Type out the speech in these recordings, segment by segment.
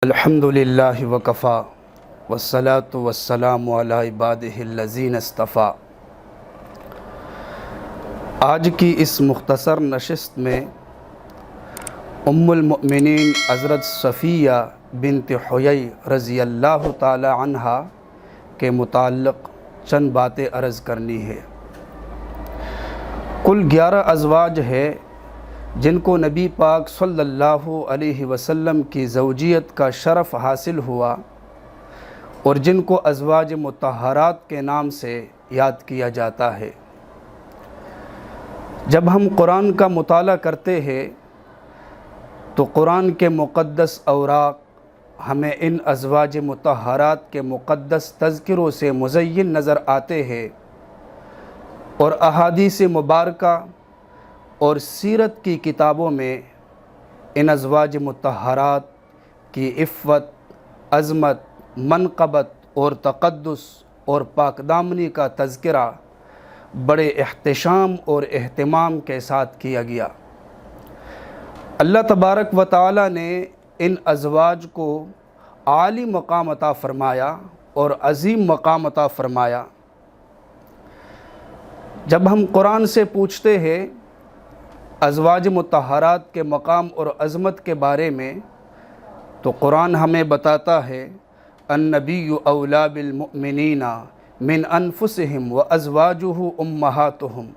الحمدللہ وکفا والصلاة والسلام علی عبادہ الذین اصطفیٰ۔ آج کی اس مختصر نشست میں ام المؤمنین حضرت صفیہ بنت حیی رضی اللہ تعالی عنہا کے متعلق چند باتیں عرض کرنی ہے۔ کل 11 ازواج ہے جن کو نبی پاک صلی اللہ علیہ وسلم کی زوجیت کا شرف حاصل ہوا اور جن کو ازواج مطہرات کے نام سے یاد کیا جاتا ہے۔ جب ہم قرآن کا مطالعہ کرتے ہیں تو قرآن کے مقدس اوراق ہمیں ان ازواج مطہرات کے مقدس تذکروں سے مزین نظر آتے ہیں، اور احادیث مبارکہ اور سیرت کی کتابوں میں ان ازواج مطہرات کی عفت، عظمت، منقبت اور تقدس اور پاک دامنی کا تذکرہ بڑے احتشام اور اہتمام کے ساتھ کیا گیا۔ اللہ تبارک و تعالی نے ان ازواج کو عالی مقام عطا فرمایا اور عظیم مقام عطا فرمایا۔ جب ہم قرآن سے پوچھتے ہیں ازواج مطہرات کے مقام اور عظمت کے بارے میں تو قرآن ہمیں بتاتا ہے النبی اولیٰ بالمؤمنین من انفسہم وازواجہ امہاتہم۔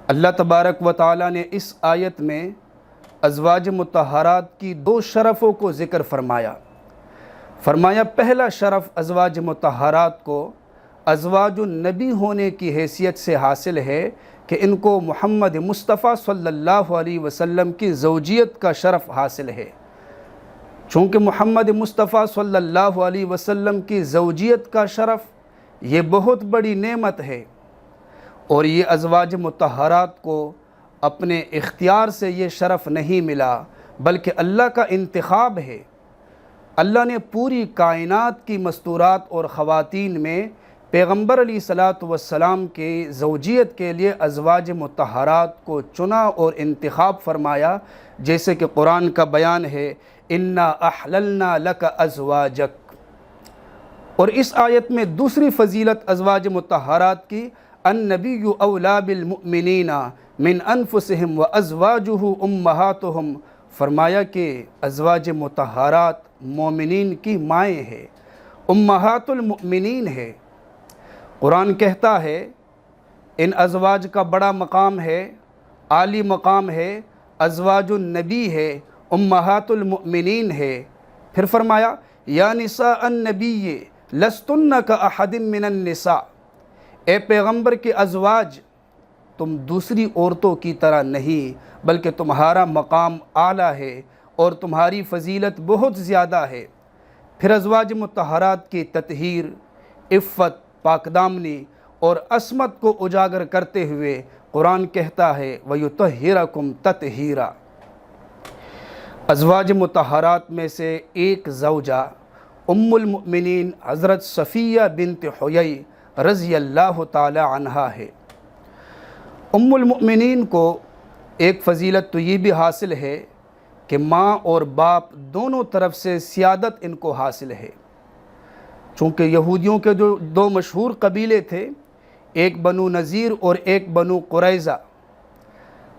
اللہ تبارک و تعالی نے اس آیت میں ازواج مطہرات کی 2 شرفوں کو ذکر فرمایا پہلا شرف ازواج مطہرات کو ازواج النبی ہونے کی حیثیت سے حاصل ہے کہ ان کو محمد مصطفیٰ صلی اللہ علیہ وسلم کی زوجیت کا شرف حاصل ہے۔ چونکہ محمد مصطفیٰ صلی اللہ علیہ وسلم کی زوجیت کا شرف یہ بہت بڑی نعمت ہے، اور یہ ازواج مطہرات کو اپنے اختیار سے یہ شرف نہیں ملا بلکہ اللہ کا انتخاب ہے۔ اللہ نے پوری کائنات کی مستورات اور خواتین میں پیغمبر علیہ السلام کی زوجیت کے لیے ازواج مطہرات کو چنا اور انتخاب فرمایا، جیسے کہ قرآن کا بیان ہے اِنَّا أَحْلَلْنَا لَكَ أَزْوَاجَكَ۔ اور اس آیت میں دوسری فضیلت ازواج مطہرات کی النبی اولیٰ بالمؤمنین من انفسہم وازواجہ امہاتہم، فرمایا کہ ازواج مطہرات مومنین کی مائیں ہیں، امہات المؤمنین ہے۔ قرآن کہتا ہے ان ازواج کا بڑا مقام ہے، عالی مقام ہے، ازواج النبی ہے، امہات المؤمنین ہے۔ پھر فرمایا یا نساء النبی لستن کاحد من النساء، اے پیغمبر کے ازواج تم دوسری عورتوں کی طرح نہیں بلکہ تمہارا مقام اعلیٰ ہے اور تمہاری فضیلت بہت زیادہ ہے۔ پھر ازواج مطہرات کی تطہیر، عفت، پاک دامنی اور عصمت کو اجاگر کرتے ہوئے قرآن کہتا ہے وَيُطَهِّرَكُمْ تَطْهِيرًا۔ ازواج مطہرات میں سے ایک زوجہ ام المؤمنین حضرت صفیہ بنت حیی رضی اللہ تعالی عنہا ہے۔ ام المؤمنین کو ایک فضیلت تو یہ بھی حاصل ہے کہ ماں اور باپ دونوں طرف سے سیادت ان کو حاصل ہے۔ چونکہ یہودیوں کے جو 2 مشہور قبیلے تھے، ایک بنو نذیر اور ایک بنو قریظہ،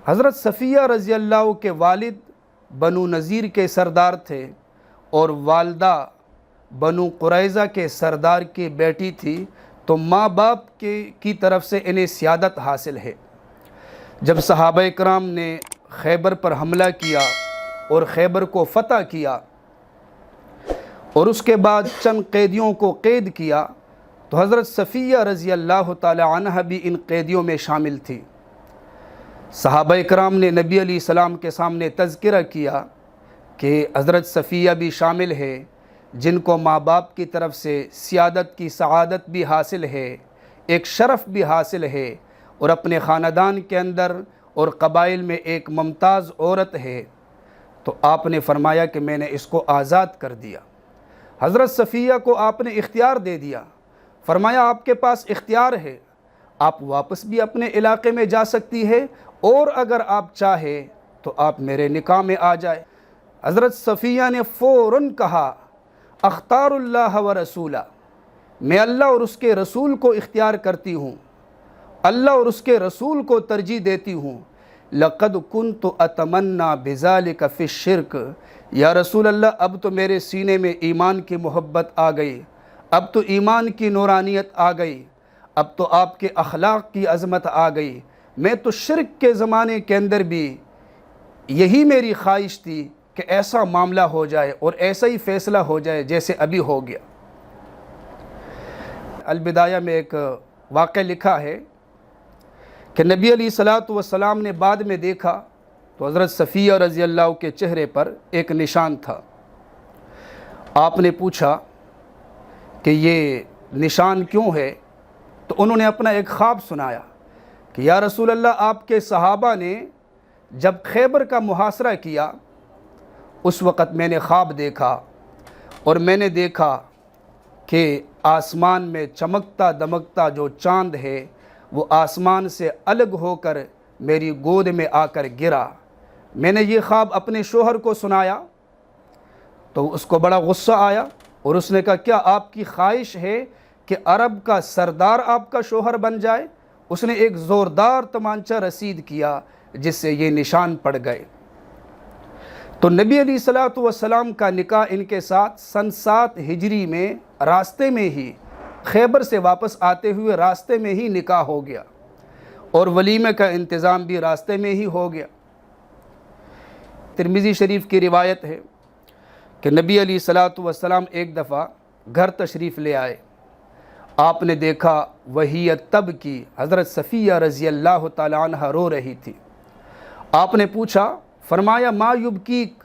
حضرت صفیہ رضی اللہ کے والد بنو نذیر کے سردار تھے اور والدہ بنو قریظہ کے سردار کی بیٹی تھی، تو ماں باپ کی طرف سے انہیں سیادت حاصل ہے۔ جب صحابہ کرام نے خیبر پر حملہ کیا اور خیبر کو فتح کیا اور اس کے بعد چند قیدیوں کو قید کیا تو حضرت صفیہ رضی اللہ تعالی عنہ بھی ان قیدیوں میں شامل تھی۔ صحابہ کرام نے نبی علیہ السلام کے سامنے تذکرہ کیا کہ حضرت صفیہ بھی شامل ہے جن کو ماں باپ کی طرف سے سیادت کی سعادت بھی حاصل ہے، ایک شرف بھی حاصل ہے، اور اپنے خاندان کے اندر اور قبائل میں ایک ممتاز عورت ہے۔ تو آپ نے فرمایا کہ میں نے اس کو آزاد کر دیا۔ حضرت صفیہ کو آپ نے اختیار دے دیا، فرمایا آپ کے پاس اختیار ہے، آپ واپس بھی اپنے علاقے میں جا سکتی ہے، اور اگر آپ چاہے تو آپ میرے نکاح میں آ جائے۔ حضرت صفیہ نے فوراً کہا اختار اللہ و رسولہ، میں اللہ اور اس کے رسول کو اختیار کرتی ہوں، اللہ اور اس کے رسول کو ترجیح دیتی ہوں۔ لقد کنت اتمنی بذالک فی الشرک، یا رسول اللہ اب تو میرے سینے میں ایمان کی محبت آ گئی، اب تو ایمان کی نورانیت آ گئی، اب تو آپ کے اخلاق کی عظمت آ گئی۔ میں تو شرک کے زمانے کے اندر بھی یہی میری خواہش تھی کہ ایسا معاملہ ہو جائے اور ایسا ہی فیصلہ ہو جائے جیسے ابھی ہو گیا۔ البدایہ میں ایک واقعہ لکھا ہے کہ نبی علیہ الصلوۃ والسلام نے بعد میں دیکھا تو حضرت صفیہ رضی اللہ کے چہرے پر ایک نشان تھا۔ آپ نے پوچھا کہ یہ نشان کیوں ہے؟ تو انہوں نے اپنا ایک خواب سنایا کہ یا رسول اللہ آپ کے صحابہ نے جب خیبر کا محاصرہ کیا اس وقت میں نے خواب دیکھا اور میں نے دیکھا کہ آسمان میں چمکتا دمکتا جو چاند ہے وہ آسمان سے الگ ہو کر میری گود میں آ کر گرا۔ میں نے یہ خواب اپنے شوہر کو سنایا تو اس کو بڑا غصہ آیا اور اس نے کہا کیا آپ کی خواہش ہے کہ عرب کا سردار آپ کا شوہر بن جائے؟ اس نے ایک زوردار تمانچہ رسید کیا جس سے یہ نشان پڑ گئے۔ تو نبی علیہ الصلوۃ والسلام کا نکاح ان کے ساتھ سن 7 ہجری میں راستے میں ہی خیبر سے واپس آتے ہوئے راستے میں ہی نکاح ہو گیا اور ولیمے کا انتظام بھی راستے میں ہی ہو گیا۔ ترمذی شریف کی روایت ہے کہ نبی علیہ الصلوۃ والسلام ایک دفعہ گھر تشریف لے آئے، آپ نے دیکھا وہی تب کی حضرت صفیہ رضی اللہ تعالیٰ عنہ رو رہی تھی۔ آپ نے پوچھا، فرمایا ما یبکیک،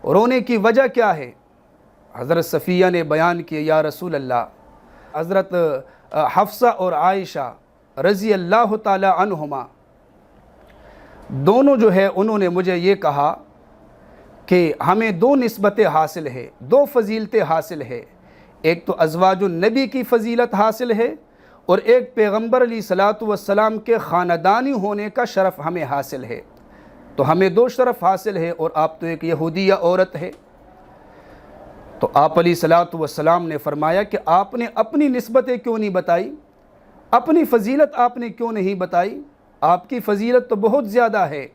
رونے کی وجہ کیا ہے؟ حضرت صفیہ نے بیان کیا یا رسول اللہ، حضرت حفصہ اور عائشہ رضی اللہ تعالیٰ عنہما دونوں جو ہے انہوں نے مجھے یہ کہا کہ ہمیں 2 نسبتیں حاصل ہے، 2 فضیلتیں حاصل ہے، ایک تو ازواج النبی کی فضیلت حاصل ہے اور ایک پیغمبر علیہ الصلوۃ والسلام کے خاندانی ہونے کا شرف ہمیں حاصل ہے۔ تو ہمیں 2 شرف حاصل ہے اور آپ تو ایک یہودیہ عورت ہے۔ تو آپ علیہ الصلوۃ والسلام نے فرمایا کہ آپ نے اپنی نسبتیں کیوں نہیں بتائی، اپنی فضیلت آپ نے کیوں نہیں بتائی؟ آپ کی فضیلت تو بہت زیادہ ہے۔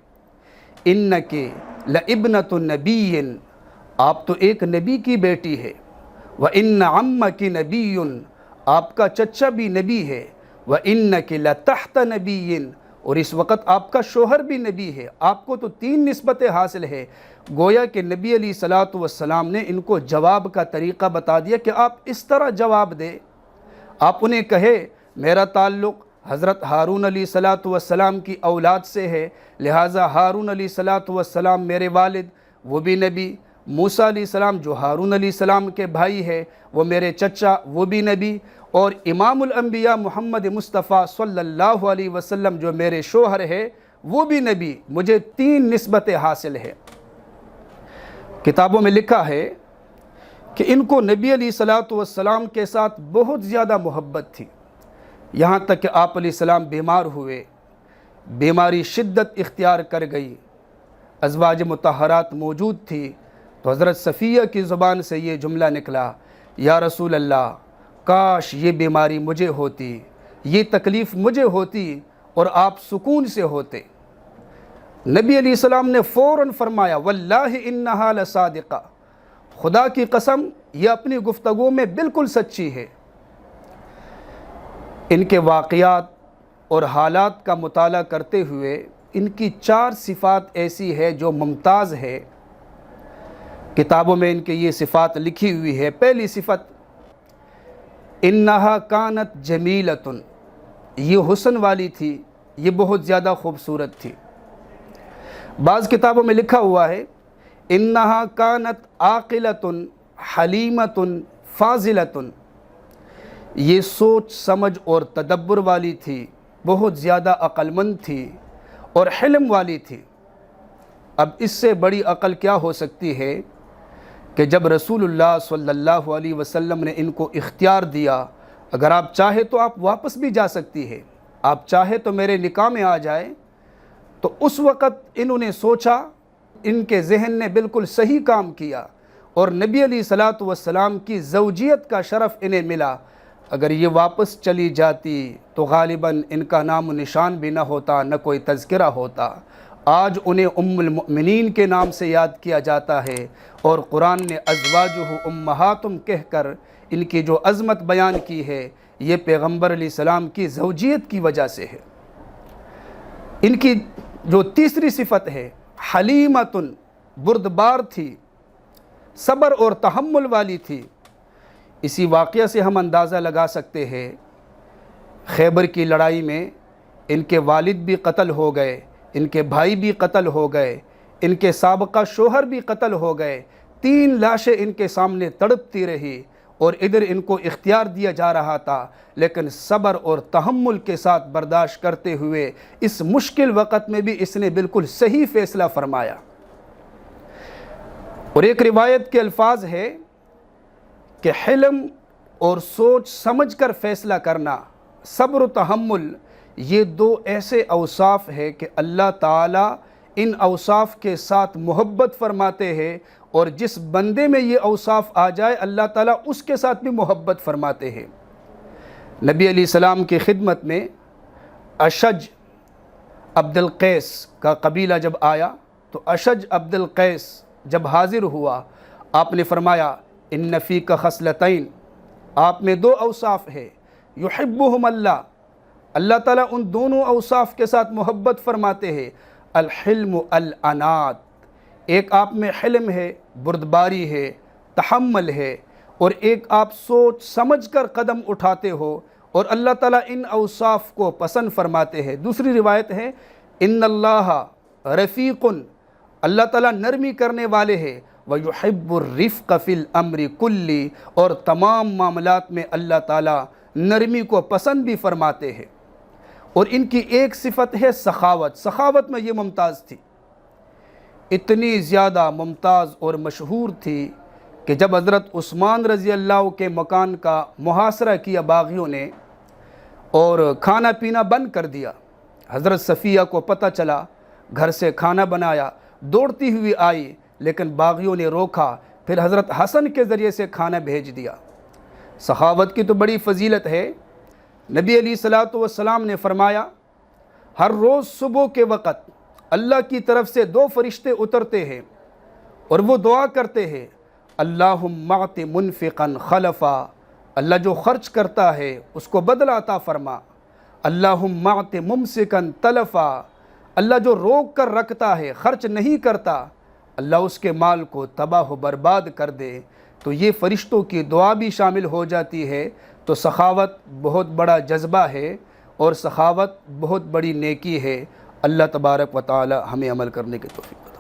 انک لابنۃ نبی، آپ تو ایک نبی کی بیٹی ہے۔ وان عمک نبی، آپ کا چچا بھی نبی ہے۔ وانک لتحت نبی، اور اس وقت آپ کا شوہر بھی نبی ہے۔ آپ کو تو 3 نسبتیں حاصل ہے۔ گویا کہ نبی علیہ الصلوۃ والسلام نے ان کو جواب کا طریقہ بتا دیا کہ آپ اس طرح جواب دیں۔ آپ انہیں کہے میرا تعلق حضرت ہارون علیہ الصلوۃ والسلام کی اولاد سے ہے، لہٰذا ہارون علیہ الصلوۃ والسلام میرے والد، وہ بھی نبی۔ موسیٰ علیہ السلام جو ہارون علیہ السلام کے بھائی ہے وہ میرے چچا، وہ بھی نبی، اور امام الانبیاء محمد مصطفیٰ صلی اللہ علیہ وسلم جو میرے شوہر ہے وہ بھی نبی۔ مجھے 3 نسبتیں حاصل ہے۔ کتابوں میں لکھا ہے کہ ان کو نبی علیہ الصلوۃ والسلام کے ساتھ بہت زیادہ محبت تھی، یہاں تک کہ آپ علیہ السلام بیمار ہوئے، بیماری شدت اختیار کر گئی، ازواج مطہرات موجود تھی، تو حضرت صفیہ کی زبان سے یہ جملہ نکلا، یا رسول اللہ کاش یہ بیماری مجھے ہوتی، یہ تکلیف مجھے ہوتی اور آپ سکون سے ہوتے۔ نبی علیہ السلام نے فوراً فرمایا واللہ انہا لصادقہ، خدا کی قسم یہ اپنی گفتگو میں بالکل سچی ہے۔ ان کے واقعات اور حالات کا مطالعہ کرتے ہوئے ان کی 4 صفات ایسی ہے جو ممتاز ہے۔ کتابوں میں ان کے یہ صفات لکھی ہوئی ہے۔ پہلی صفت انہا کانت جمیلتن، یہ حسن والی تھی، یہ بہت زیادہ خوبصورت تھی۔ بعض کتابوں میں لکھا ہوا ہے انہا کانت عاقلتن حلیمتن فاضلتن، یہ سوچ سمجھ اور تدبر والی تھی، بہت زیادہ عقل مند تھی اور حلم والی تھی۔ اب اس سے بڑی عقل کیا ہو سکتی ہے کہ جب رسول اللہ صلی اللہ علیہ وسلم نے ان کو اختیار دیا، اگر آپ چاہے تو آپ واپس بھی جا سکتی ہے، آپ چاہے تو میرے نکاح میں آ جائے، تو اس وقت انہوں نے سوچا ان کے ذہن نے بالکل صحیح کام کیا اور نبی علیہ الصلوۃ والسلام کی زوجیت کا شرف انہیں ملا، اگر یہ واپس چلی جاتی تو غالباً ان کا نام و نشان بھی نہ ہوتا، نہ کوئی تذکرہ ہوتا۔ آج انہیں ام المؤمنین کے نام سے یاد کیا جاتا ہے، اور قرآن نے ازواجہ امہاتم کہہ کر ان کی جو عظمت بیان کی ہے یہ پیغمبر علیہ السلام کی زوجیت کی وجہ سے ہے۔ ان کی جو تیسری صفت ہے حلیمۃ، بردبار تھی، صبر اور تحمل والی تھی۔ اسی واقعہ سے ہم اندازہ لگا سکتے ہیں، خیبر کی لڑائی میں ان کے والد بھی قتل ہو گئے، ان کے بھائی بھی قتل ہو گئے، ان کے سابقہ شوہر بھی قتل ہو گئے، 3 لاشیں ان کے سامنے تڑپتی رہی، اور ادھر ان کو اختیار دیا جا رہا تھا، لیکن صبر اور تحمل کے ساتھ برداشت کرتے ہوئے اس مشکل وقت میں بھی اس نے بالکل صحیح فیصلہ فرمایا۔ اور ایک روایت کے الفاظ ہے کہ حلم اور سوچ سمجھ کر فیصلہ کرنا، صبر و تحمل، یہ 2 ایسے اوصاف ہے کہ اللہ تعالیٰ ان اوصاف کے ساتھ محبت فرماتے ہیں، اور جس بندے میں یہ اوصاف آ جائے اللہ تعالیٰ اس کے ساتھ بھی محبت فرماتے ہیں۔ نبی علیہ السلام کی خدمت میں اشج عبد القیس کا قبیلہ جب آیا تو اشج عبد القیس جب حاضر ہوا، آپ نے فرمایا ان فیک خصلتین، آپ میں 2 اوصاف ہے، یحبہم اللہ، اللہ تعالیٰ ان دونوں اوصاف کے ساتھ محبت فرماتے ہیں، الحلم الانات، ایک آپ میں حلم ہے، بردباری ہے، تحمل ہے، اور ایک آپ سوچ سمجھ کر قدم اٹھاتے ہو، اور اللہ تعالیٰ ان اوصاف کو پسند فرماتے ہیں۔ دوسری روایت ہے ان اللہ رفیق، اللہ تعالیٰ نرمی کرنے والے ہیں، وَيُحِبُّ الرِّفْقَ فِي الْأَمْرِ كُلِّ، اور تمام معاملات میں اللہ تعالیٰ نرمی کو پسند بھی فرماتے ہیں۔ اور ان کی ایک صفت ہے سخاوت، سخاوت میں یہ ممتاز تھی، اتنی زیادہ ممتاز اور مشہور تھی کہ جب حضرت عثمان رضی اللہ کے مکان کا محاصرہ کیا باغیوں نے اور کھانا پینا بند کر دیا، حضرت صفیہ کو پتہ چلا، گھر سے کھانا بنایا، دوڑتی ہوئی آئی، لیکن باغیوں نے روکا، پھر حضرت حسن کے ذریعے سے کھانا بھیج دیا۔ سخاوت کی تو بڑی فضیلت ہے۔ نبی علیہ الصلوۃ والسلام نے فرمایا ہر روز صبح کے وقت اللہ کی طرف سے 2 فرشتے اترتے ہیں اور وہ دعا کرتے ہیں اللہم اعط منفقا خلفا، اللہ جو خرچ کرتا ہے اس کو بدلہ عطا فرما، اللہم اعط ممسکا تلفا، اللہ جو روک کر رکھتا ہے خرچ نہیں کرتا اللہ اس کے مال کو تباہ و برباد کر دے۔ تو یہ فرشتوں کی دعا بھی شامل ہو جاتی ہے۔ تو سخاوت بہت بڑا جذبہ ہے اور سخاوت بہت بڑی نیکی ہے۔ اللہ تبارک و تعالی ہمیں عمل کرنے کے توفیق۔